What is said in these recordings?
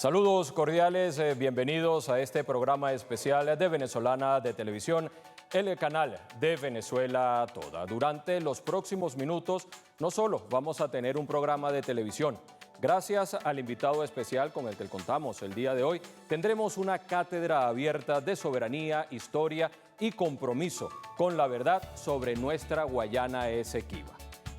Saludos cordiales, bienvenidos a este programa especial de Venezolana de Televisión, el canal de Venezuela Toda. Durante los próximos minutos no solo vamos a tener un programa de televisión, gracias al invitado especial con el que contamos el día de hoy, tendremos una cátedra abierta de soberanía, historia y compromiso con la verdad sobre nuestra Guayana Esequiba.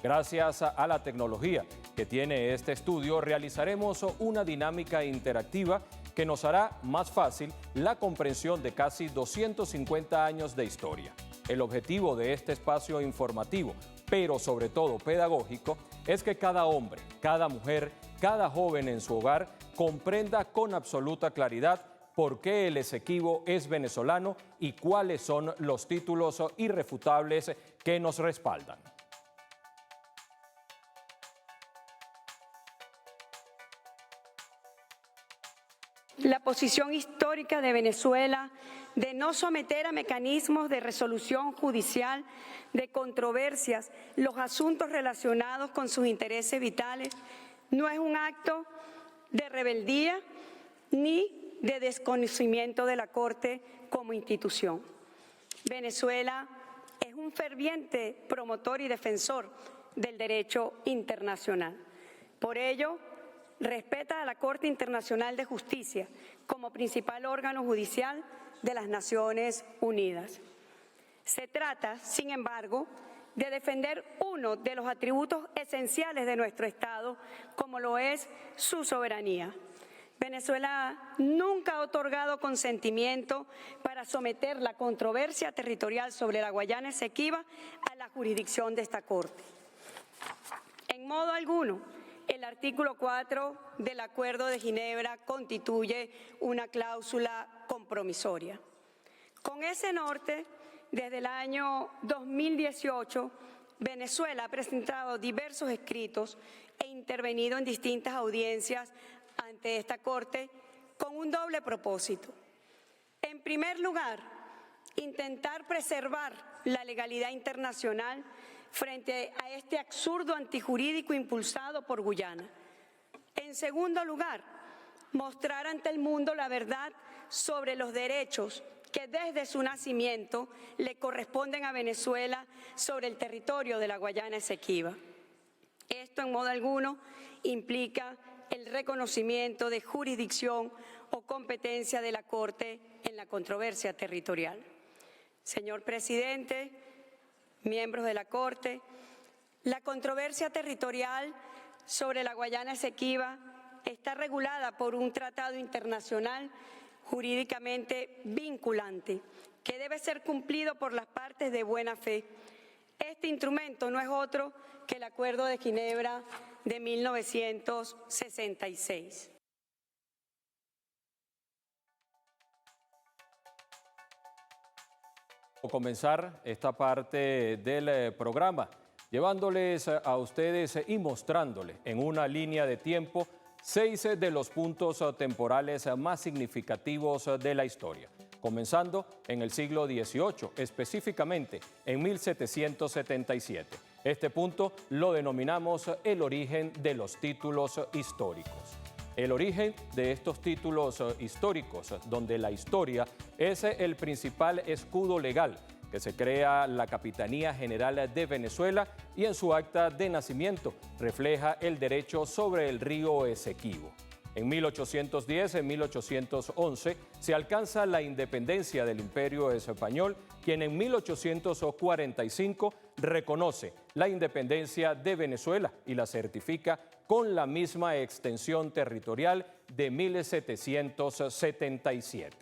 Gracias a la tecnología que tiene este estudio, realizaremos una dinámica interactiva que nos hará más fácil la comprensión de casi 250 años de historia. El objetivo de este espacio informativo, pero sobre todo pedagógico, es que cada hombre, cada mujer, cada joven en su hogar comprenda con absoluta claridad por qué el Esequibo es venezolano y cuáles son los títulos irrefutables que nos respaldan. La posición histórica de Venezuela de no someter a mecanismos de resolución judicial de controversias los asuntos relacionados con sus intereses vitales no es un acto de rebeldía ni de desconocimiento de la Corte como institución. Venezuela es un ferviente promotor y defensor del derecho internacional. Por ello, respeta a la Corte Internacional de Justicia como principal órgano judicial de las Naciones Unidas. Se trata, sin embargo, de defender uno de los atributos esenciales de nuestro Estado, como lo es su soberanía. Venezuela nunca ha otorgado consentimiento para someter la controversia territorial sobre la Guayana Esequiba a la jurisdicción de esta Corte. En modo alguno, el artículo 4 del Acuerdo de Ginebra constituye una cláusula compromisoria. Con ese norte, desde el año 2018, Venezuela ha presentado diversos escritos e intervenido en distintas audiencias ante esta Corte con un doble propósito. En primer lugar, intentar preservar la legalidad internacional frente a este absurdo antijurídico impulsado por Guyana. En segundo lugar, mostrar ante el mundo la verdad sobre los derechos que desde su nacimiento le corresponden a Venezuela sobre el territorio de la Guayana Esequiba. Esto en modo alguno implica el reconocimiento de jurisdicción o competencia de la Corte en la controversia territorial. Señor presidente, miembros de la Corte, la controversia territorial sobre la Guayana Esequiba está regulada por un tratado internacional jurídicamente vinculante que debe ser cumplido por las partes de buena fe. Este instrumento no es otro que el Acuerdo de Ginebra de 1966. Comenzar esta parte del programa llevándoles a ustedes y mostrándoles en una línea de tiempo 6 de los puntos temporales más significativos de la historia, comenzando en el siglo XVIII, específicamente en 1777. Este punto lo denominamos el origen de los títulos históricos. El origen de estos títulos históricos, donde la historia es el principal escudo legal que se crea la Capitanía General de Venezuela y en su acta de nacimiento refleja el derecho sobre el río Esequibo. En 1810, en 1811, se alcanza la independencia del Imperio Español, quien en 1845 reconoce la independencia de Venezuela y la certifica con la misma extensión territorial de 1777.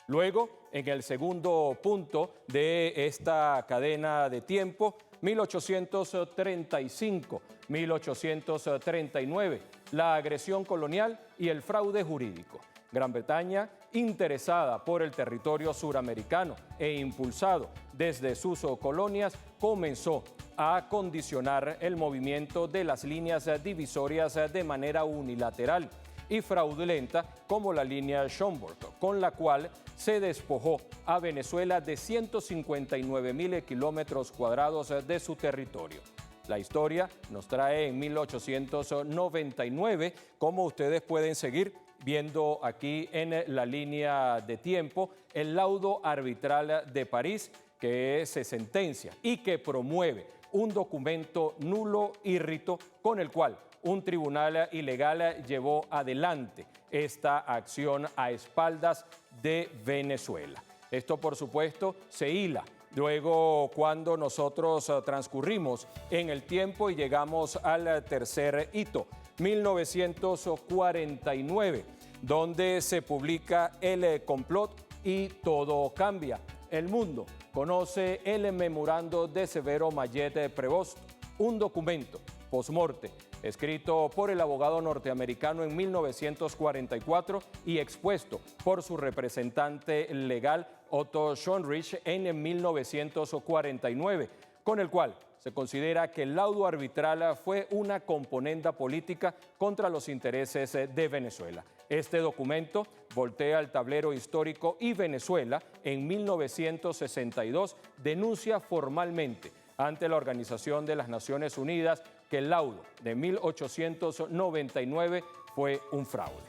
Luego, en el segundo punto de esta cadena de tiempo, 1835, 1839, la agresión colonial y el fraude jurídico. Gran Bretaña, interesada por el territorio suramericano e impulsado desde sus colonias, comenzó a condicionar el movimiento de las líneas divisorias de manera unilateral y fraudulenta, como la línea Schomburg, con la cual se despojó a Venezuela de 159.000 kilómetros cuadrados de su territorio. La historia nos trae en 1899, como ustedes pueden seguir, viendo aquí en la línea de tiempo el laudo arbitral de París que se sentencia y que promueve un documento nulo y rito con el cual un tribunal ilegal llevó adelante esta acción a espaldas de Venezuela. Esto, por supuesto, se hila luego cuando nosotros transcurrimos en el tiempo y llegamos al tercer hito, 1949, donde se publica El complot y todo cambia. El mundo conoce el memorando de Severo Mayet Prevost, un documento post-morte escrito por el abogado norteamericano en 1944 y expuesto por su representante legal Otto Schonrich en 1949, con el cual se considera que el laudo arbitral fue una componenda política contra los intereses de Venezuela. Este documento voltea el tablero histórico y Venezuela en 1962 denuncia formalmente ante la Organización de las Naciones Unidas que el laudo de 1899 fue un fraude.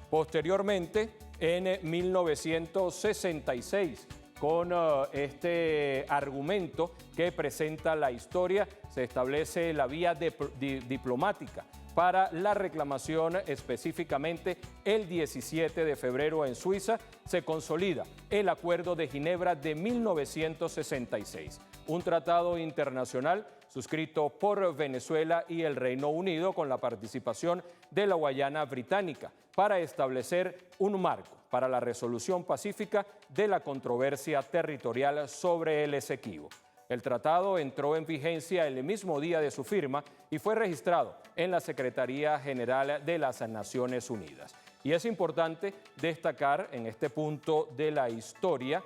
Posteriormente, en 1966, con este argumento que presenta la historia, se establece la vía diplomática para la reclamación. Específicamente el 17 de febrero en Suiza se consolida el Acuerdo de Ginebra de 1966, un tratado internacional suscrito por Venezuela y el Reino Unido con la participación de la Guayana Británica para establecer un marco para la resolución pacífica de la controversia territorial sobre el Esequibo. El tratado entró en vigencia el mismo día de su firma y fue registrado en la Secretaría General de las Naciones Unidas. Y es importante destacar en este punto de la historia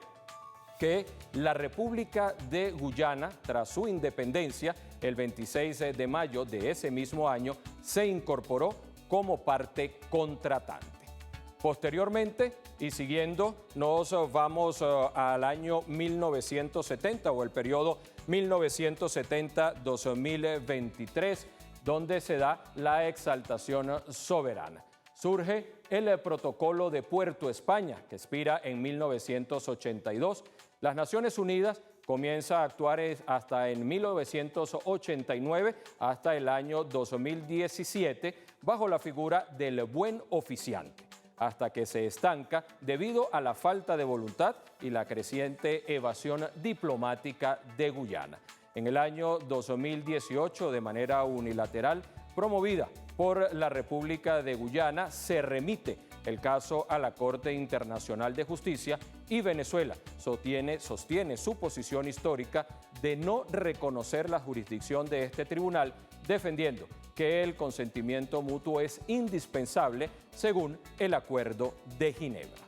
que la República de Guyana, tras su independencia, el 26 de mayo de ese mismo año, se incorporó como parte contratante. Posteriormente, y siguiendo, nos vamos al año 1970 o el periodo 1970-2023, donde se da la exaltación soberana. Surge el Protocolo de Puerto España, que expira en 1982. Las Naciones Unidas comienza a actuar hasta en 1989, hasta el año 2017, bajo la figura del buen oficiante, hasta que se estanca debido a la falta de voluntad y la creciente evasión diplomática de Guyana. En el año 2018, de manera unilateral, promovida por la República de Guyana, se remite el caso a la Corte Internacional de Justicia y Venezuela sostiene su posición histórica de no reconocer la jurisdicción de este tribunal, defendiendo que el consentimiento mutuo es indispensable según el Acuerdo de Ginebra.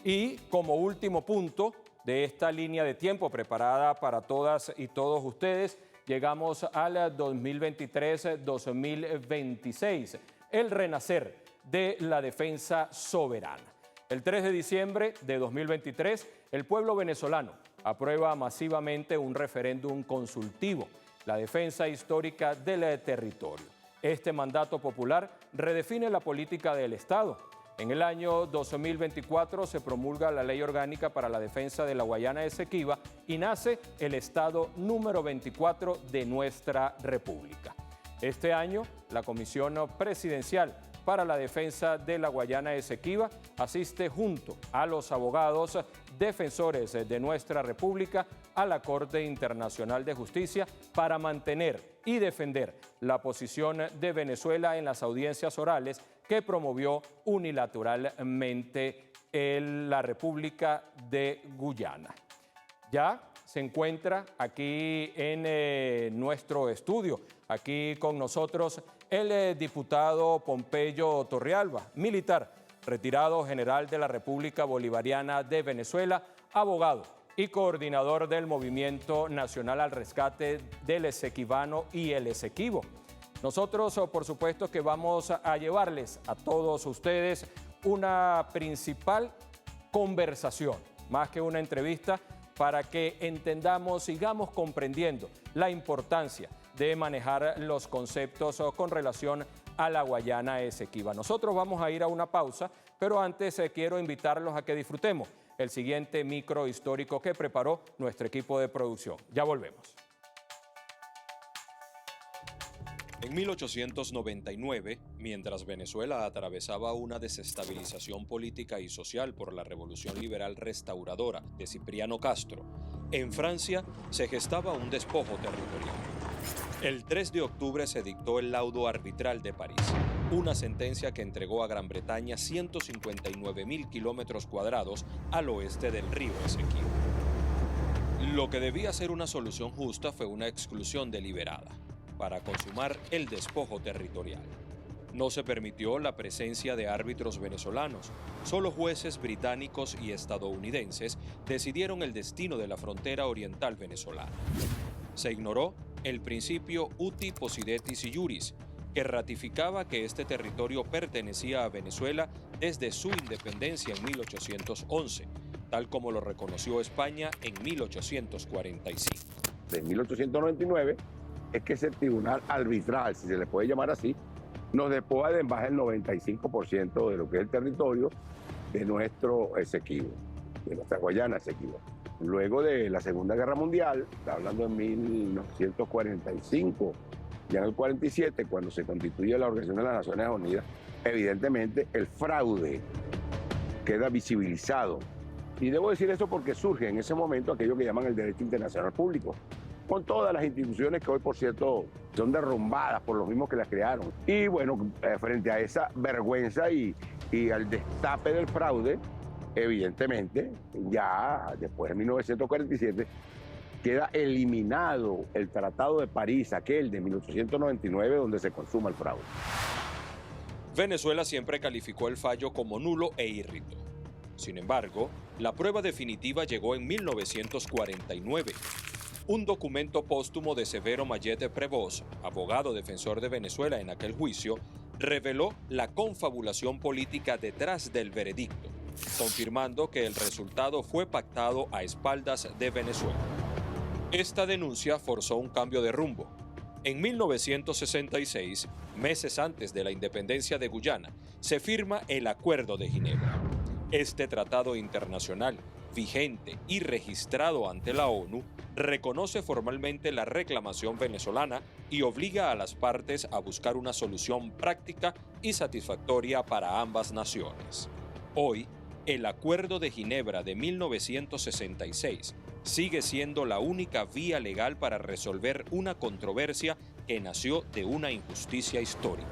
Y como último punto de esta línea de tiempo preparada para todas y todos ustedes, llegamos al 2023-2026, el renacer de la defensa soberana. El 3 de diciembre de 2023, el pueblo venezolano aprueba masivamente un referéndum consultivo, la defensa histórica del territorio. Este mandato popular redefine la política del Estado. En el año 2024 se promulga la Ley Orgánica para la Defensa de la Guayana Esequiba y nace el Estado número 24 de nuestra República. Este año, la Comisión Presidencial para la Defensa de la Guayana Esequiba asiste junto a los abogados defensores de nuestra República a la Corte Internacional de Justicia para mantener y defender la posición de Venezuela en las audiencias orales que promovió unilateralmente la República de Guyana. Ya se encuentra aquí en nuestro estudio, aquí con nosotros, el diputado Pompeyo Torrealba, militar, retirado general de la República Bolivariana de Venezuela, abogado y coordinador del Movimiento Nacional al Rescate del Esequibano y el Esequibo. Nosotros, por supuesto, que vamos a llevarles a todos ustedes una principal conversación, más que una entrevista, para que entendamos, sigamos comprendiendo la importancia de manejar los conceptos con relación a la Guayana Esequiba. Nosotros vamos a ir a una pausa, pero antes quiero invitarlos a que disfrutemos el siguiente micro histórico que preparó nuestro equipo de producción. Ya volvemos. En 1899, mientras Venezuela atravesaba una desestabilización política y social por la Revolución Liberal Restauradora de Cipriano Castro, en Francia se gestaba un despojo territorial. El 3 de octubre se dictó el laudo arbitral de París, una sentencia que entregó a Gran Bretaña 159.000 kilómetros cuadrados al oeste del río Esequiba. Lo que debía ser una solución justa fue una exclusión deliberada para consumar el despojo territorial. No se permitió la presencia de árbitros venezolanos. Solo jueces británicos y estadounidenses decidieron el destino de la frontera oriental venezolana. Se ignoró el principio uti possidetis iuris, que ratificaba que este territorio pertenecía a Venezuela desde su independencia en 1811, tal como lo reconoció España en 1845. De 1899 es que ese tribunal arbitral, si se le puede llamar así, nos despoja de más del 95% de lo que es el territorio de nuestro Esequibo, de nuestra Guayana Esequiba. Luego de la Segunda Guerra Mundial, está hablando de 1945, ya en el 47, cuando se constituye la Organización de las Naciones Unidas, evidentemente el fraude queda visibilizado. Y debo decir eso porque surge en ese momento aquello que llaman el derecho internacional público, con todas las instituciones que hoy, por cierto, son derrumbadas por los mismos que las crearon. Y bueno, frente a esa vergüenza y al destape del fraude, evidentemente, ya después de 1947, queda eliminado el Tratado de París, aquel de 1899, donde se consuma el fraude. Venezuela siempre calificó el fallo como nulo e irrito. Sin embargo, la prueba definitiva llegó en 1949. Un documento póstumo de Severo Mayet Prevost, abogado defensor de Venezuela en aquel juicio, reveló la confabulación política detrás del veredicto, confirmando que el resultado fue pactado a espaldas de Venezuela. Esta denuncia forzó un cambio de rumbo. En 1966, meses antes de la independencia de Guyana, se firma el Acuerdo de Ginebra. Este tratado internacional, vigente y registrado ante la ONU, reconoce formalmente la reclamación venezolana y obliga a las partes a buscar una solución práctica y satisfactoria para ambas naciones. Hoy, el Acuerdo de Ginebra de 1966 sigue siendo la única vía legal para resolver una controversia que nació de una injusticia histórica.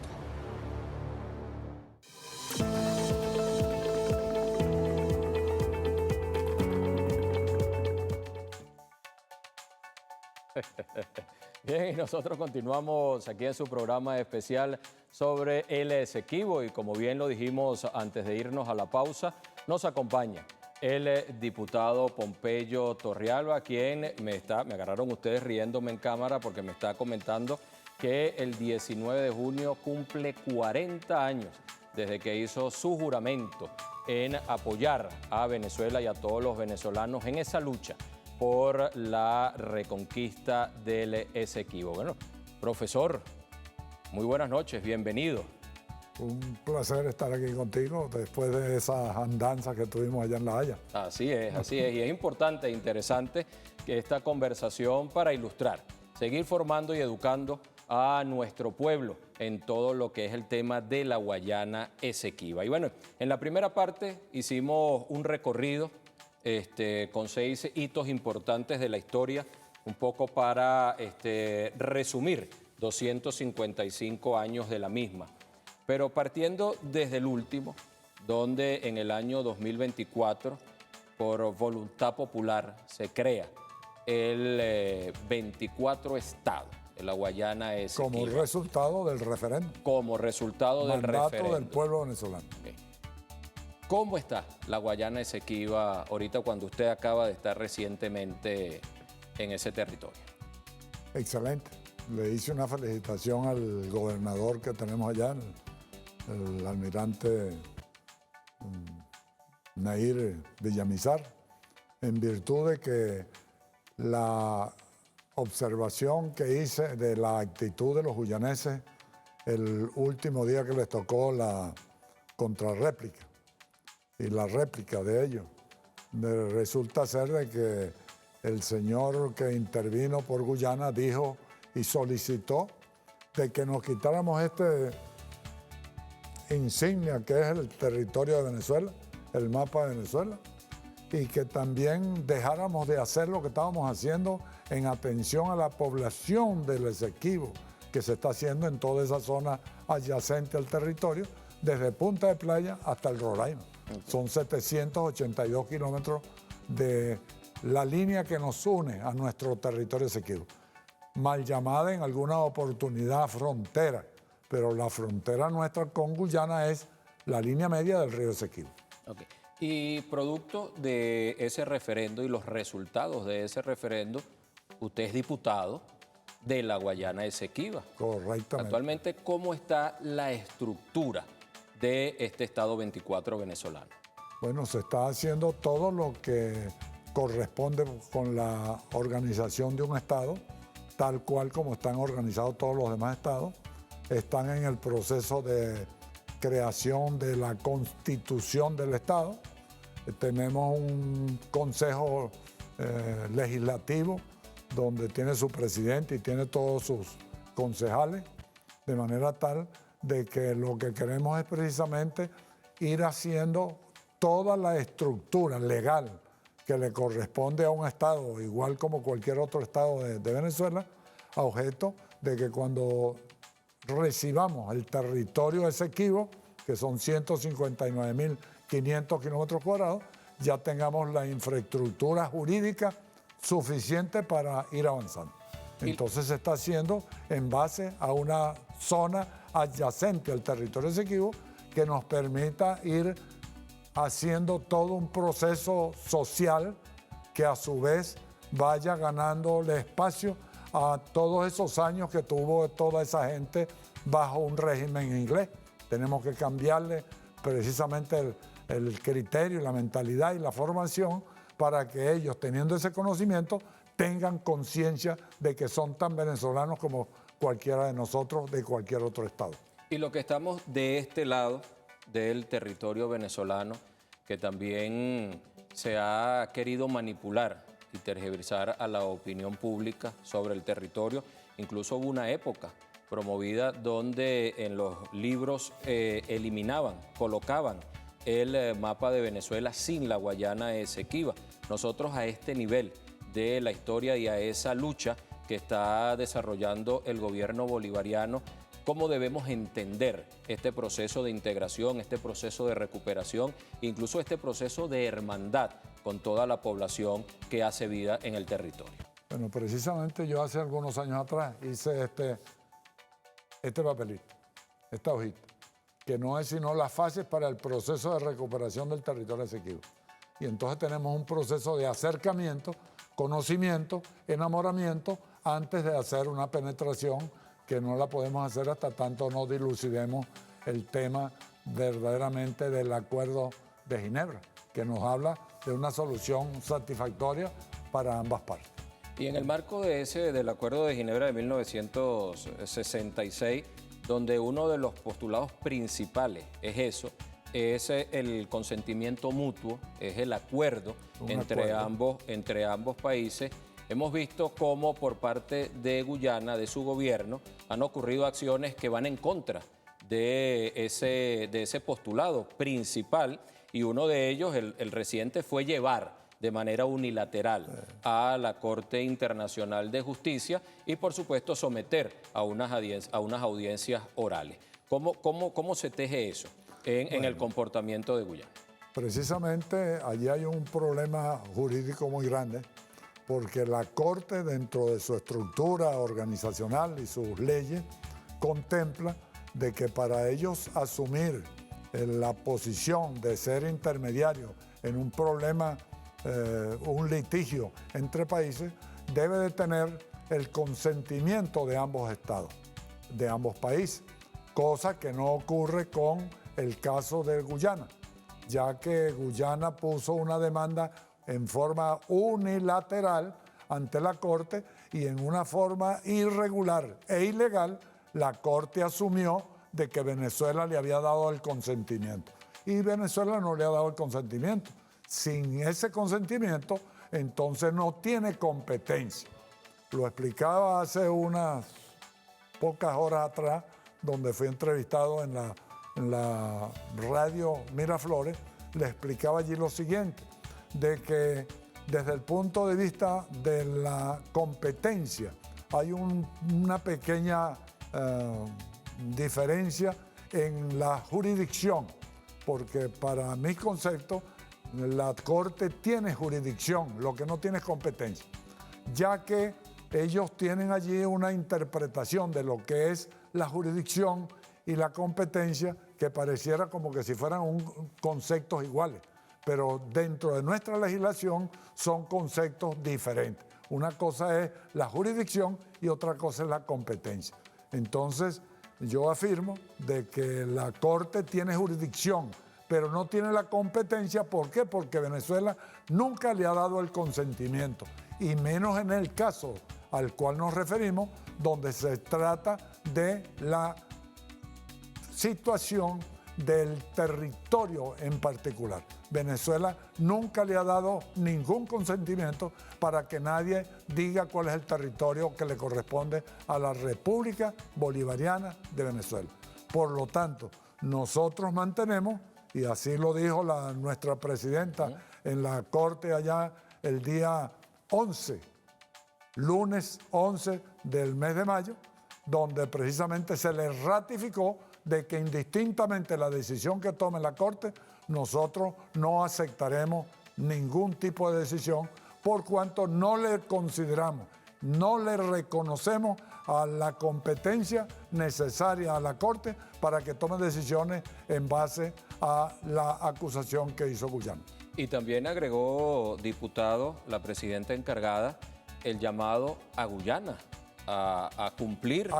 Bien, y nosotros continuamos aquí en su programa especial sobre el Esequibo y como bien lo dijimos antes de irnos a la pausa, nos acompaña el diputado Pompeyo Torrealba, quien me agarraron ustedes riéndome en cámara porque me está comentando que el 19 de junio cumple 40 años desde que hizo su juramento en apoyar a Venezuela y a todos los venezolanos en esa lucha por la reconquista del Esequibo. Bueno, profesor, muy buenas noches, bienvenido. Un placer estar aquí contigo después de esas andanzas que tuvimos allá en La Haya. Así es, y es importante e interesante que esta conversación para ilustrar, seguir formando y educando a nuestro pueblo en todo lo que es el tema de la Guayana Esequiba. Y bueno, en la primera parte hicimos un recorrido con 6 hitos importantes de la historia, un poco para resumir 255 años de la misma. Pero partiendo desde el último, donde en el año 2024, por voluntad popular, se crea el 24 Estado de la Guayana Esequiba. Como resultado del referéndum. Como resultado del referéndum. Mandato del pueblo venezolano. Okay. ¿Cómo está la Guayana Esequiba ahorita cuando usted acaba de estar recientemente en ese territorio? Excelente. Le hice una felicitación al gobernador que tenemos allá, el almirante Nahir Villamizar, en virtud de que la observación que hice de la actitud de los guyaneses el último día que les tocó la contrarréplica y la réplica de ellos. Resulta ser de que el señor que intervino por Guyana dijo y solicitó de que nos quitáramos este insignia que es el territorio de Venezuela, el mapa de Venezuela, y que también dejáramos de hacer lo que estábamos haciendo en atención a la población del Esequibo, que se está haciendo en toda esa zona adyacente al territorio, desde Punta de Playa hasta el Roraima. Son 782 kilómetros de la línea que nos une a nuestro territorio Esequibo. Mal llamada en alguna oportunidad frontera, pero la frontera nuestra con Guyana es la línea media del río Esequibo. Okay. Y producto de ese referendo y los resultados de ese referendo, usted es diputado de la Guayana Esequiba. Correctamente. Actualmente, ¿cómo está la estructura de este Estado 24 venezolano? Bueno, se está haciendo todo lo que corresponde con la organización de un Estado, tal cual como están organizados todos los demás estados. Están en el proceso de creación de la constitución del Estado. Tenemos un consejo legislativo donde tiene su presidente y tiene todos sus concejales, de manera tal de que lo que queremos es precisamente ir haciendo toda la estructura legal que le corresponde a un Estado, igual como cualquier otro Estado de Venezuela, a objeto de que cuando recibamos el territorio Esequibo, que son 159.500 kilómetros cuadrados, ya tengamos la infraestructura jurídica suficiente para ir avanzando. Entonces se está haciendo en base a una zona adyacente al territorio Esequibo que nos permita ir haciendo todo un proceso social que a su vez vaya ganándole espacio a todos esos años que tuvo toda esa gente bajo un régimen inglés. Tenemos que cambiarle precisamente el criterio, la mentalidad y la formación para que ellos, teniendo ese conocimiento, tengan conciencia de que son tan venezolanos como cualquiera de nosotros de cualquier otro estado. Y lo que estamos de este lado del territorio venezolano, que también se ha querido manipular y tergiversar a la opinión pública sobre el territorio. Incluso hubo una época promovida donde en los libros eliminaban, colocaban el mapa de Venezuela sin la Guayana Esequiba. Nosotros a este nivel de la historia y a esa lucha que está desarrollando el gobierno bolivariano, ¿cómo debemos entender este proceso de integración, este proceso de recuperación, incluso este proceso de hermandad con toda la población que hace vida en el territorio? Bueno, precisamente yo hace algunos años atrás hice este papelito, esta hojita, que no es sino las fases para el proceso de recuperación del territorio Esequibo. Y entonces tenemos un proceso de acercamiento, conocimiento, enamoramiento, antes de hacer una penetración que no la podemos hacer hasta tanto no dilucidemos el tema verdaderamente del Acuerdo de Ginebra, que nos habla de una solución satisfactoria para ambas partes. Y en el marco del Acuerdo de Ginebra de 1966, donde uno de los postulados principales es eso, es el consentimiento mutuo, es el acuerdo entre ambos países. Hemos visto cómo por parte de Guyana, de su gobierno, han ocurrido acciones que van en contra de ese postulado principal, y uno de ellos, el reciente, fue llevar de manera unilateral a la Corte Internacional de Justicia y, por supuesto, someter a unas audiencias orales. ¿Cómo se teje eso en el comportamiento de Guyana? Precisamente allí hay un problema jurídico muy grande, porque la Corte, dentro de su estructura organizacional y sus leyes, contempla de que para ellos asumir la posición de ser intermediario en un problema, un litigio entre países, debe de tener el consentimiento de ambos estados, de ambos países, cosa que no ocurre con el caso de Guyana, ya que Guyana puso una demanda en forma unilateral ante la Corte y en una forma irregular e ilegal la Corte asumió de que Venezuela le había dado el consentimiento. Y Venezuela no le ha dado el consentimiento. Sin ese consentimiento, entonces no tiene competencia. Lo explicaba hace unas pocas horas atrás, donde fui entrevistado en la radio Miraflores, le explicaba allí lo siguiente, de que desde el punto de vista de la competencia hay una pequeña diferencia en la jurisdicción, porque para mis conceptos la Corte tiene jurisdicción, lo que no tiene es competencia, ya que ellos tienen allí una interpretación de lo que es la jurisdicción y la competencia que pareciera como que si fueran conceptos iguales, pero dentro de nuestra legislación son conceptos diferentes. Una cosa es la jurisdicción y otra cosa es la competencia. Entonces, yo afirmo de que la Corte tiene jurisdicción, pero no tiene la competencia. ¿Por qué? Porque Venezuela nunca le ha dado el consentimiento, y menos en el caso al cual nos referimos, donde se trata de la situación del territorio en particular. Venezuela nunca le ha dado ningún consentimiento para que nadie diga cuál es el territorio que le corresponde a la República Bolivariana de Venezuela. Por lo tanto, nosotros mantenemos, y así lo dijo nuestra presidenta en la Corte allá el día 11, lunes 11 del mes de mayo, donde precisamente se le ratificó de que indistintamente la decisión que tome la Corte, nosotros no aceptaremos ningún tipo de decisión, por cuanto no le consideramos, no le reconocemos a la competencia necesaria a la Corte para que tome decisiones en base a la acusación que hizo Guyana. Y también agregó, diputado, la presidenta encargada, el llamado a Guyana a cumplir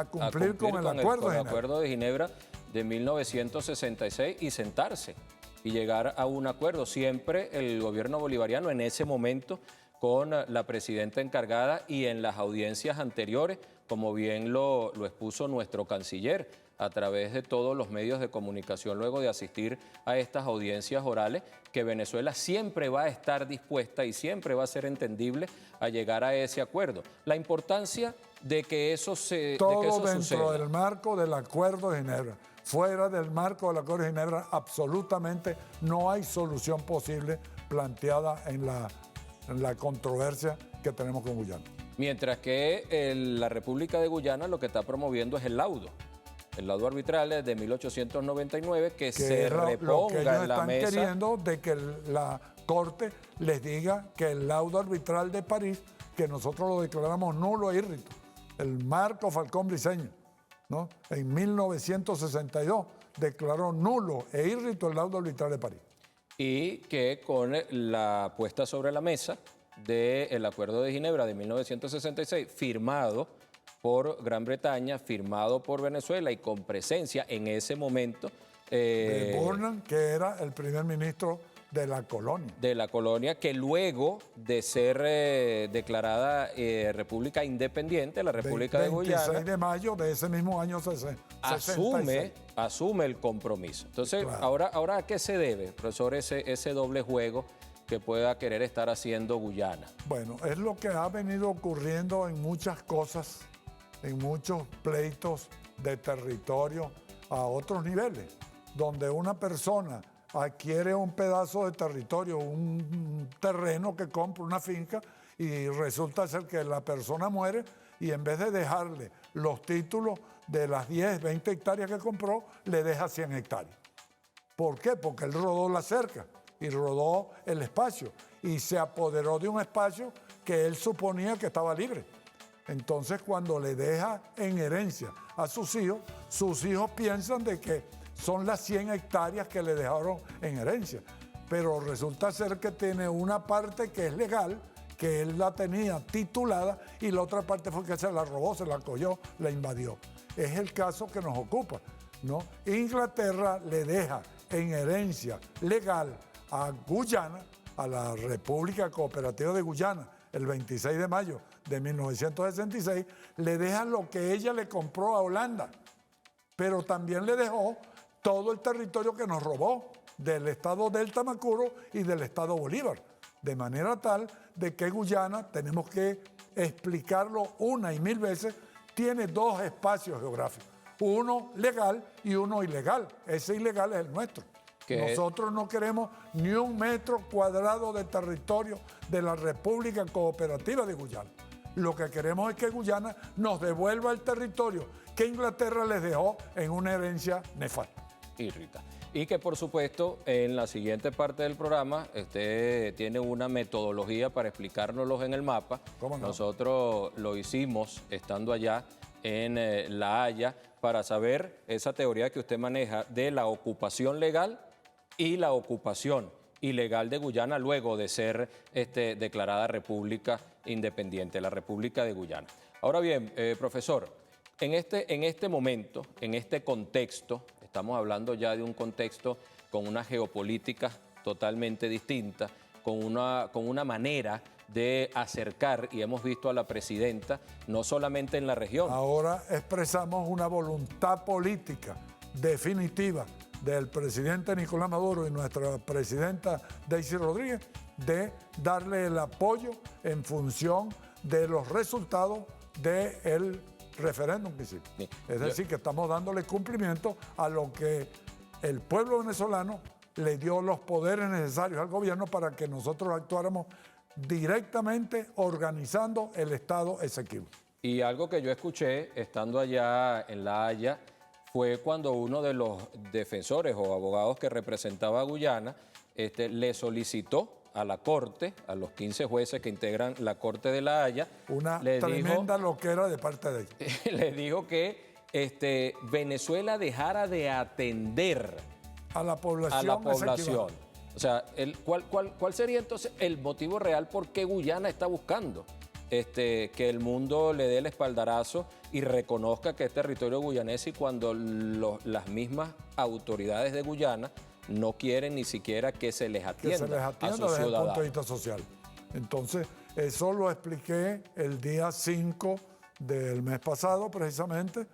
con el Acuerdo de Ginebra de 1966 y sentarse y llegar a un acuerdo. Siempre el gobierno bolivariano en ese momento con la presidenta encargada y en las audiencias anteriores, como bien lo expuso nuestro canciller a través de todos los medios de comunicación luego de asistir a estas audiencias orales, que Venezuela siempre va a estar dispuesta y siempre va a ser entendible a llegar a ese acuerdo. La importancia de que eso suceda. Todo dentro del marco del Acuerdo de Ginebra. Fuera del marco del Acuerdo de Ginebra, absolutamente no hay solución posible planteada en la controversia que tenemos con Guyana. Mientras que la República de Guyana lo que está promoviendo es el laudo arbitral de 1899 que se reponga en la mesa. Están queriendo de que la Corte les diga que el laudo arbitral de París, que nosotros lo declaramos nulo e írrito, el Marco Falcón Briceño, ¿no? En 1962 declaró nulo e írrito el laudo arbitral de París. Y que con la puesta sobre la mesa del Acuerdo de Ginebra de 1966, firmado por Gran Bretaña, firmado por Venezuela y con presencia en ese momento de Burnham, que era el primer ministro de la colonia. De la colonia, que luego de ser declarada República Independiente, la República de Guyana, 26 de mayo de ese mismo año 66. Asume el compromiso. Entonces, claro. ahora ¿a qué se debe, profesor, ese doble juego que pueda querer estar haciendo Guyana? Bueno, es lo que ha venido ocurriendo en muchas cosas, en muchos pleitos de territorio a otros niveles, donde una persona adquiere un pedazo de territorio, un terreno que compra, una finca, y resulta ser que la persona muere y en vez de dejarle los títulos de las 10, 20 hectáreas que compró, le deja 100 hectáreas. ¿Por qué? Porque él rodó la cerca y rodó el espacio y se apoderó de un espacio que él suponía que estaba libre. Entonces, cuando le deja en herencia a sus hijos piensan de que son las 100 hectáreas que le dejaron en herencia. Pero resulta ser que tiene una parte que es legal, que él la tenía titulada, y la otra parte fue que se la robó, se la cogió, la invadió. Es el caso que nos ocupa, ¿no? Inglaterra le deja en herencia legal a Guyana, a la República Cooperativa de Guyana, el 26 de mayo de 1966, le deja lo que ella le compró a Holanda, pero también le dejó todo el territorio que nos robó del estado del Tamacuro y del estado Bolívar. De manera tal de que Guyana, tenemos que explicarlo una y mil veces, tiene dos espacios geográficos, uno legal y uno ilegal. Ese ilegal es el nuestro. Nosotros no queremos ni 1 metro cuadrado de territorio de la República Cooperativa de Guyana. Lo que queremos es que Guyana nos devuelva el territorio que Inglaterra les dejó en una herencia nefasta. Y Rita. Y que por supuesto en la siguiente parte del programa usted tiene una metodología para explicárnoslos en el mapa. ¿Cómo no? Nosotros lo hicimos estando allá en La Haya para saber esa teoría que usted maneja de la ocupación legal y la ocupación ilegal de Guyana luego de ser declarada República Independiente, la República de Guyana. Ahora bien, profesor, en este momento, en este contexto, estamos hablando ya de un contexto con una geopolítica totalmente distinta, con una manera de acercar, y hemos visto a la presidenta, no solamente en la región. Ahora expresamos una voluntad política definitiva del presidente Nicolás Maduro y nuestra presidenta Daisy Rodríguez de darle el apoyo en función de los resultados del referéndum que hicimos. Sí. Es decir, que estamos dándole cumplimiento a lo que el pueblo venezolano le dio los poderes necesarios al gobierno para que nosotros actuáramos directamente organizando el Estado Esequibo. Y algo que yo escuché estando allá en La Haya fue cuando uno de los defensores o abogados que representaba a Guyana le solicitó a la Corte, a los 15 jueces que integran la Corte de La Haya, una tremenda loquera de parte de ellos. Le dijo que Venezuela dejara de atender a la población. O sea, ¿cuál sería entonces el motivo real por qué Guyana está buscando que el mundo le dé el espaldarazo y reconozca que es territorio guyanés, y cuando las mismas autoridades de Guyana no quieren ni siquiera que se les atienda, a sus desde el ciudadanos? punto de vista social? Entonces, eso lo expliqué el día 5 del mes pasado, precisamente,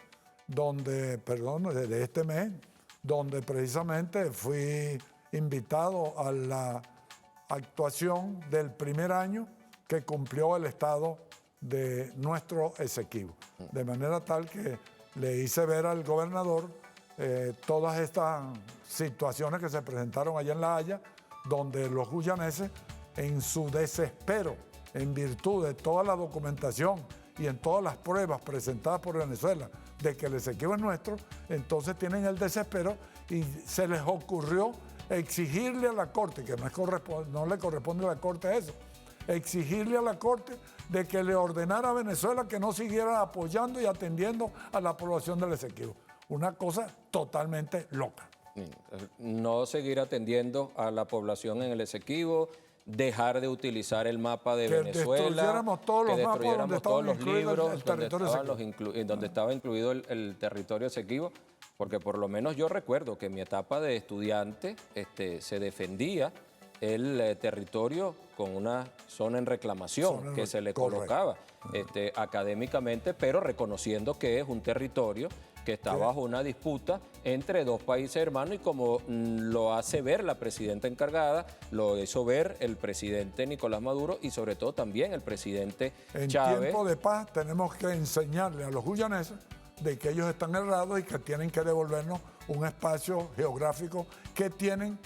de este mes, donde precisamente fui invitado a la actuación del primer año que cumplió el Estado de nuestro Esequibo. De manera tal que le hice ver al gobernador todas estas situaciones que se presentaron allá en La Haya, donde los guyaneses, en su desespero, en virtud de toda la documentación y en todas las pruebas presentadas por Venezuela de que el Esequibo es nuestro, entonces tienen el desespero y se les ocurrió exigirle a la Corte, que no le corresponde a la Corte eso, exigirle a la Corte de que le ordenara a Venezuela que no siguiera apoyando y atendiendo a la población del Esequibo. Una cosa totalmente loca. No seguir atendiendo a la población en el Esequibo, dejar de utilizar el mapa de Venezuela, destruyéramos todos los mapas donde todos los libros el territorio donde estaba incluido el territorio Esequibo, porque por lo menos yo recuerdo que en mi etapa de estudiante se defendía el territorio con una zona en reclamación que se le colocaba académicamente, pero reconociendo que es un territorio que está bajo una disputa entre dos países hermanos, y como lo hace ver la presidenta encargada, lo hizo ver el presidente Nicolás Maduro y sobre todo también el presidente Chávez. En tiempo de paz tenemos que enseñarle a los guyaneses de que ellos están errados y que tienen que devolvernos un espacio geográfico que tienen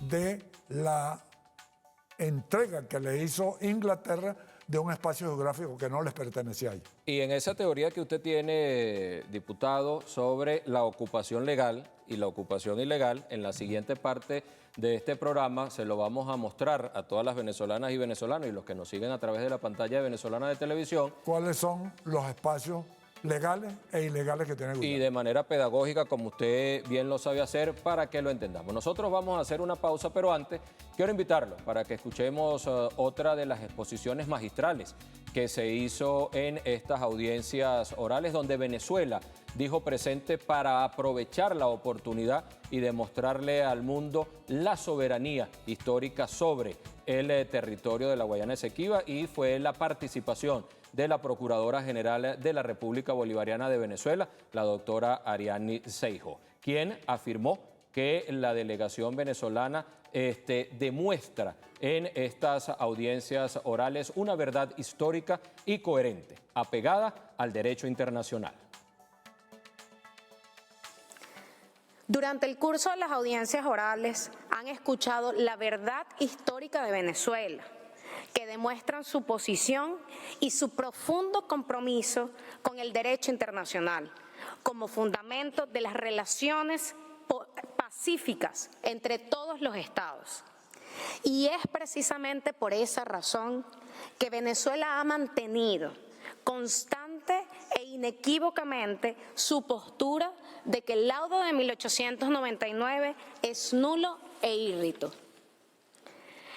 de la entrega que le hizo Inglaterra de un espacio geográfico que no les pertenecía a ellos. Y en esa teoría que usted tiene, diputado, sobre la ocupación legal y la ocupación ilegal, en la siguiente parte de este programa se lo vamos a mostrar a todas las venezolanas y venezolanos y los que nos siguen a través de la pantalla de Venezolana de Televisión. ¿Cuáles son los espacios legales e ilegales que tiene Guyana? Y de manera pedagógica, como usted bien lo sabe hacer, para que lo entendamos. Nosotros vamos a hacer una pausa, pero antes quiero invitarlo para que escuchemos otra de las exposiciones magistrales que se hizo en estas audiencias orales, donde Venezuela dijo presente para aprovechar la oportunidad y demostrarle al mundo la soberanía histórica sobre el territorio de la Guayana Esequiba, y fue la participación de la Procuradora General de la República Bolivariana de Venezuela, la doctora Ariadne Seijo, quien afirmó que la delegación venezolana demuestra en estas audiencias orales una verdad histórica y coherente, apegada al derecho internacional. Durante el curso de las audiencias orales han escuchado la verdad histórica de Venezuela, que demuestran su posición y su profundo compromiso con el derecho internacional como fundamento de las relaciones pacíficas entre todos los estados. Y es precisamente por esa razón que Venezuela ha mantenido constante e inequívocamente su postura de que el laudo de 1899 es nulo e írrito.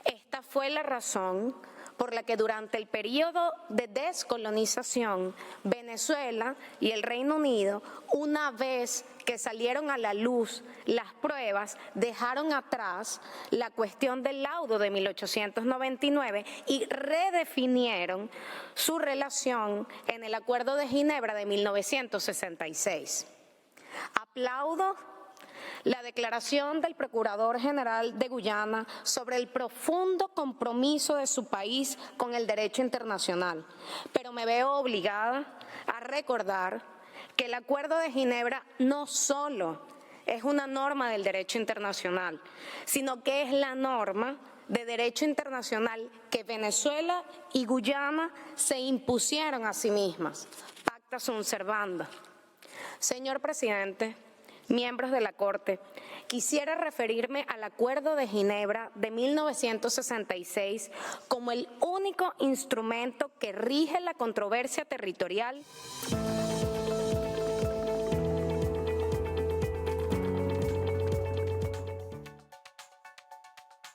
Esta fue la razón por la que durante el periodo de descolonización, Venezuela y el Reino Unido, una vez que salieron a la luz las pruebas, dejaron atrás la cuestión del laudo de 1899 y redefinieron su relación en el Acuerdo de Ginebra de 1966. Aplaudo la declaración del Procurador General de Guyana sobre el profundo compromiso de su país con el derecho internacional, pero me veo obligada a recordar que el Acuerdo de Ginebra no solo es una norma del derecho internacional, sino que es la norma de derecho internacional que Venezuela y Guyana se impusieron a sí mismas, pacta sunt servanda. Señor presidente, miembros de la Corte, quisiera referirme al Acuerdo de Ginebra de 1966 como el único instrumento que rige la controversia territorial.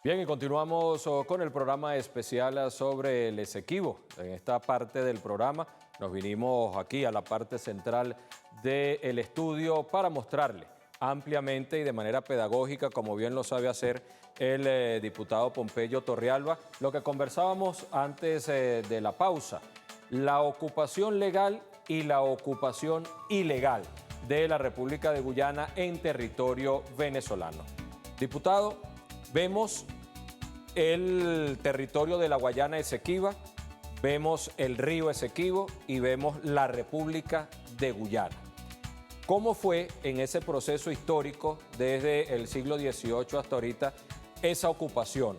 Bien, y continuamos con el programa especial sobre el Esequibo. En esta parte del programa nos vinimos aquí a la parte central del estudio para mostrarle ampliamente y de manera pedagógica, como bien lo sabe hacer el diputado Pompeyo Torrealba, lo que conversábamos antes de la pausa, la ocupación legal y la ocupación ilegal de la República de Guyana en territorio venezolano. Diputado, vemos el territorio de la Guayana Esequiba, vemos el río Esequibo y vemos la República de Guyana. ¿Cómo fue en ese proceso histórico desde el siglo XVIII hasta ahorita esa ocupación?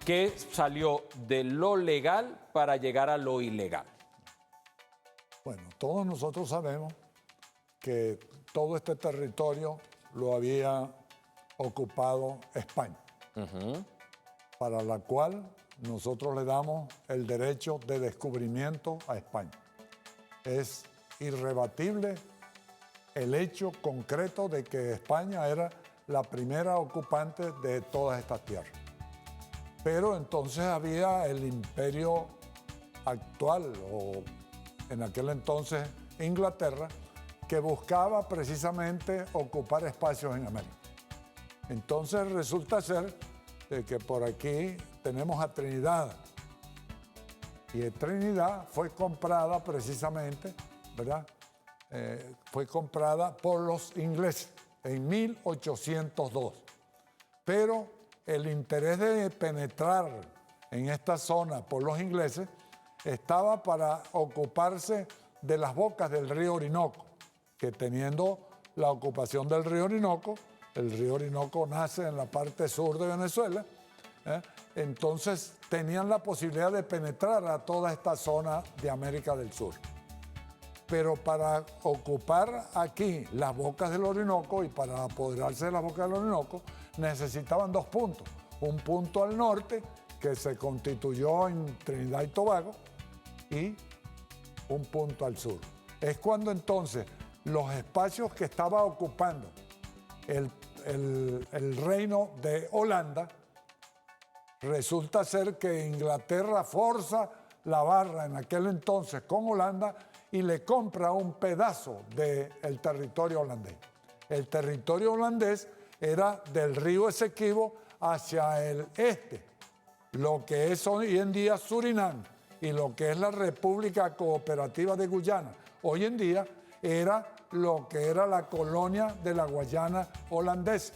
¿Qué salió de lo legal para llegar a lo ilegal? Bueno, todos nosotros sabemos que todo este territorio lo había ocupado España, para la cual nosotros le damos el derecho de descubrimiento a España. Es irrebatible el hecho concreto de que España era la primera ocupante de todas estas tierras. Pero entonces había el imperio actual, o en aquel entonces Inglaterra, que buscaba precisamente ocupar espacios en América. Entonces resulta ser de que por aquí tenemos a Trinidad, y Trinidad fue comprada precisamente, ¿verdad? Fue comprada por los ingleses en 1802. Pero el interés de penetrar en esta zona por los ingleses estaba para ocuparse de las bocas del río Orinoco, que teniendo la ocupación del río Orinoco, el río Orinoco nace en la parte sur de Venezuela, entonces tenían la posibilidad de penetrar a toda esta zona de América del Sur. Pero para ocupar aquí las bocas del Orinoco y para apoderarse de las bocas del Orinoco necesitaban dos puntos. Un punto al norte, que se constituyó en Trinidad y Tobago, y un punto al sur. Es cuando entonces los espacios que estaba ocupando el reino de Holanda, resulta ser que Inglaterra forza la barra en aquel entonces con Holanda y le compra un pedazo del territorio holandés. El territorio holandés era del río Esequibo hacia el este, lo que es hoy en día Surinam y lo que es la República Cooperativa de Guyana, hoy en día era lo que era la colonia de la Guayana holandesa.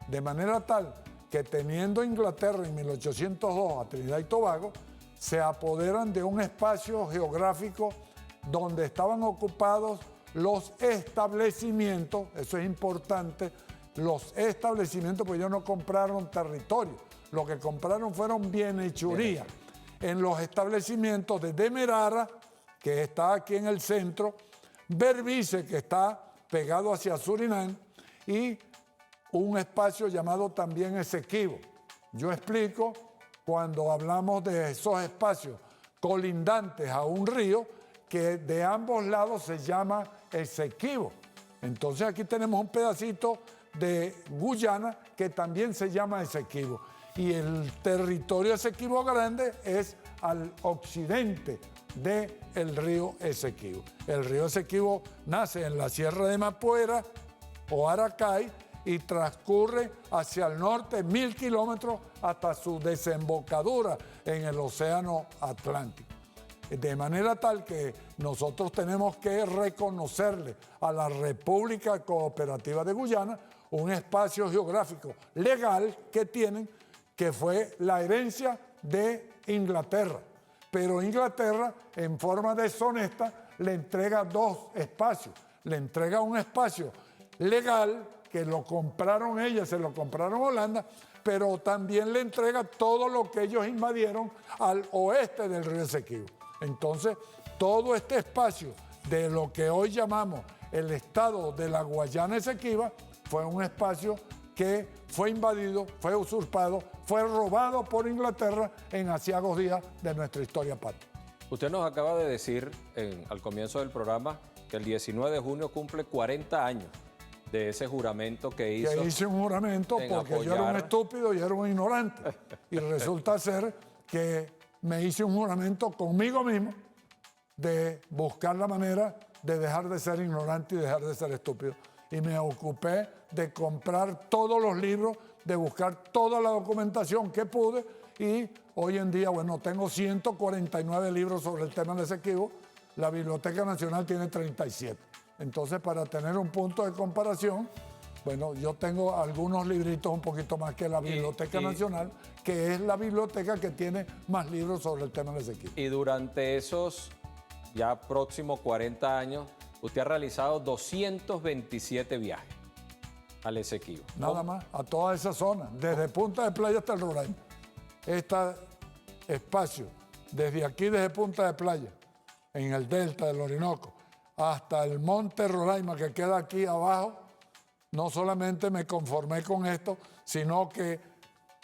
De manera tal que teniendo Inglaterra en 1802 a Trinidad y Tobago, se apoderan de un espacio geográfico donde estaban ocupados los establecimientos, eso es importante, los establecimientos, pues ellos no compraron territorio, lo que compraron fueron bienhechuría en los establecimientos de Demerara, que está aquí en el centro, Berbice, que está pegado hacia Surinam, y un espacio llamado también Esequibo. Yo explico, cuando hablamos de esos espacios colindantes a un río, que de ambos lados se llama Esequibo. Entonces aquí tenemos un pedacito de Guyana que también se llama Esequibo. Y el territorio Esequibo Grande es al occidente del río Esequibo. El río Esequibo nace en la Sierra de Mapuera o Aracay y transcurre hacia el norte 1000 kilómetros hasta su desembocadura en el Océano Atlántico. De manera tal que nosotros tenemos que reconocerle a la República Cooperativa de Guyana un espacio geográfico legal que tienen, que fue la herencia de Inglaterra. Pero Inglaterra, en forma deshonesta, le entrega dos espacios. Le entrega un espacio legal, que lo compraron ellas, se lo compraron Holanda, pero también le entrega todo lo que ellos invadieron al oeste del río Esequibo. Entonces, todo este espacio de lo que hoy llamamos el estado de la Guayana Esequiba fue un espacio que fue invadido, fue usurpado, fue robado por Inglaterra en aciagos días de nuestra historia patria. Usted nos acaba de decir al comienzo del programa que el 19 de junio cumple 40 años de ese juramento que hizo. Que hice un juramento porque yo era un estúpido y era un ignorante. Y resulta ser que me hice un juramento conmigo mismo de buscar la manera de dejar de ser ignorante y dejar de ser estúpido. Y me ocupé de comprar todos los libros, de buscar toda la documentación que pude, y hoy en día, bueno, tengo 149 libros sobre el tema del Esequibo. La Biblioteca Nacional tiene 37. Entonces, para tener un punto de comparación, bueno, yo tengo algunos libritos un poquito más que la Biblioteca Nacional, que es la biblioteca que tiene más libros sobre el tema del Esequibo. Y durante esos ya próximos 40 años, usted ha realizado 227 viajes al Esequibo. Nada más, a toda esa zona, desde Punta de Playa hasta el Roraima. Este espacio, desde aquí, desde Punta de Playa, en el delta del Orinoco, hasta el Monte Roraima, que queda aquí abajo, no solamente me conformé con esto, sino que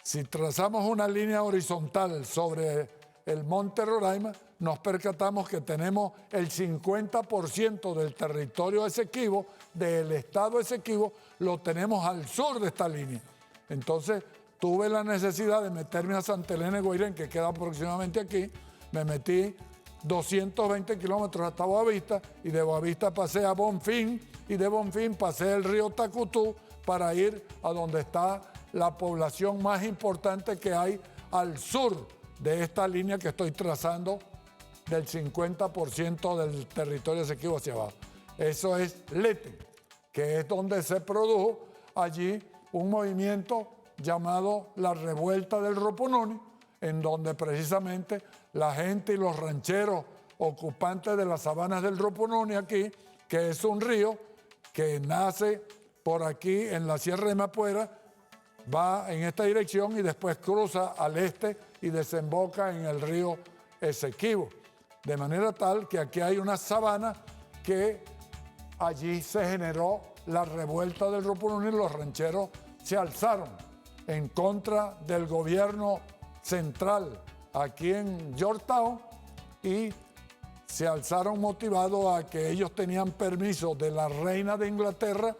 si trazamos una línea horizontal sobre el Monte Roraima, nos percatamos que tenemos el 50% del territorio Esequibo, del estado Esequibo, lo tenemos al sur de esta línea. Entonces, tuve la necesidad de meterme a Santa Elena de Guairén, que queda aproximadamente aquí. Me metí 220 kilómetros hasta Boavista, y de Boavista pasé a Bonfín, y de Bonfín pasé el río Tacutú para ir a donde está la población más importante que hay al sur de esta línea que estoy trazando, del 50% del territorio Esequibo hacia abajo. Eso es Lete, que es donde se produjo allí un movimiento llamado la Revuelta del Rupununi, en donde precisamente la gente y los rancheros ocupantes de las sabanas del Rupununi aquí, que es un río que nace por aquí en la Sierra de Mapuera, va en esta dirección y después cruza al este y desemboca en el río Esequibo. De manera tal que aquí hay una sabana que allí se generó la revuelta del Rupununi, y los rancheros se alzaron en contra del gobierno central aquí en Georgetown, y se alzaron motivados a que ellos tenían permiso de la reina de Inglaterra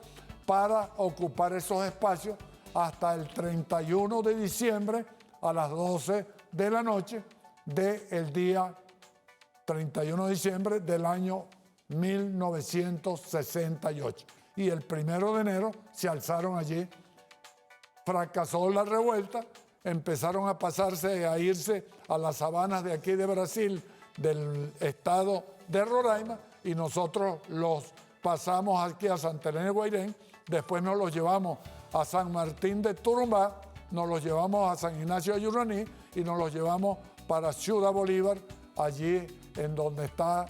para ocupar esos espacios hasta el 31 de diciembre a las 12 de la noche del día 31 de diciembre del año 1968. Y el 1 de enero se alzaron allí. Fracasó la revuelta empezaron a pasarse, a irse a las sabanas de aquí de Brasil, del estado de Roraima, y nosotros los pasamos aquí a Santa Elena de Guairén, después nos los llevamos a San Martín de Turumbá, nos los llevamos a San Ignacio de Yuraní y nos los llevamos para Ciudad Bolívar, allí en donde está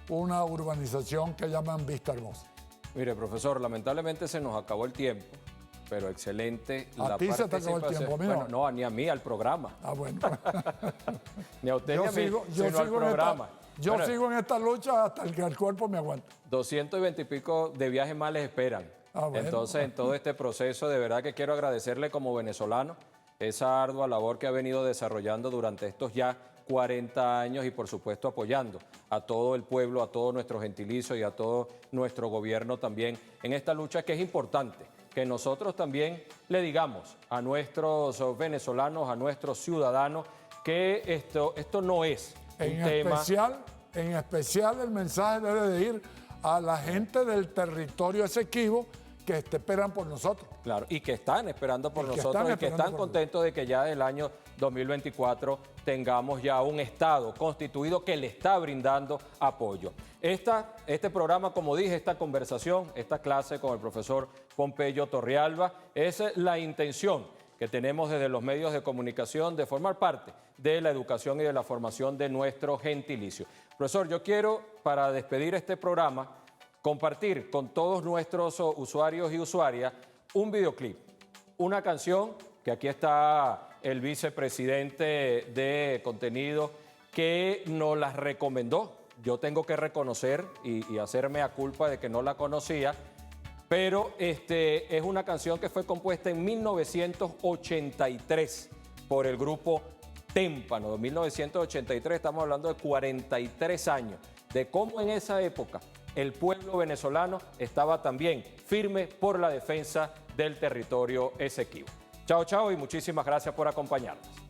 una urbanización que llaman Vista Hermosa. Mire, profesor, lamentablemente se nos acabó el tiempo, pero excelente ¿A ti se te acabó el tiempo? A mí no. Bueno, no, ni a mí, al programa. Ah, bueno. Ni a usted ni a mí, sino al programa. Yo sigo en esta lucha hasta que el cuerpo me aguante. 220 y pico de viajes más les esperan. Ah, bueno. Entonces, en todo este proceso, de verdad que quiero agradecerle como venezolano esa ardua labor que ha venido desarrollando durante estos ya 40 años y, por supuesto, apoyando a todo el pueblo, a todo nuestro gentilicio y a todo nuestro gobierno también en esta lucha que es importante, que nosotros también le digamos a nuestros venezolanos, a nuestros ciudadanos, que esto no es un tema. En especial el mensaje debe de ir a la gente del territorio Esequibo que esperan por nosotros. Claro, y que están esperando por nosotros y que están contentos de que ya del año 2024 tengamos ya un Estado constituido que le está brindando apoyo. Este programa, como dije, esta conversación, esta clase con el profesor Pompeyo Torrealba, es la intención que tenemos desde los medios de comunicación de formar parte de la educación y de la formación de nuestro gentilicio. Profesor, yo quiero, para despedir este programa, compartir con todos nuestros usuarios y usuarias un videoclip, una canción que aquí está el vicepresidente de contenido que nos las recomendó. Yo tengo que reconocer y hacerme a culpa de que no la conocía, pero es una canción que fue compuesta en 1983 por el grupo Témpano. De 1983 estamos hablando de 43 años, de cómo en esa época el pueblo venezolano estaba también firme por la defensa del territorio Esequibo. Chao, chao y muchísimas gracias por acompañarnos.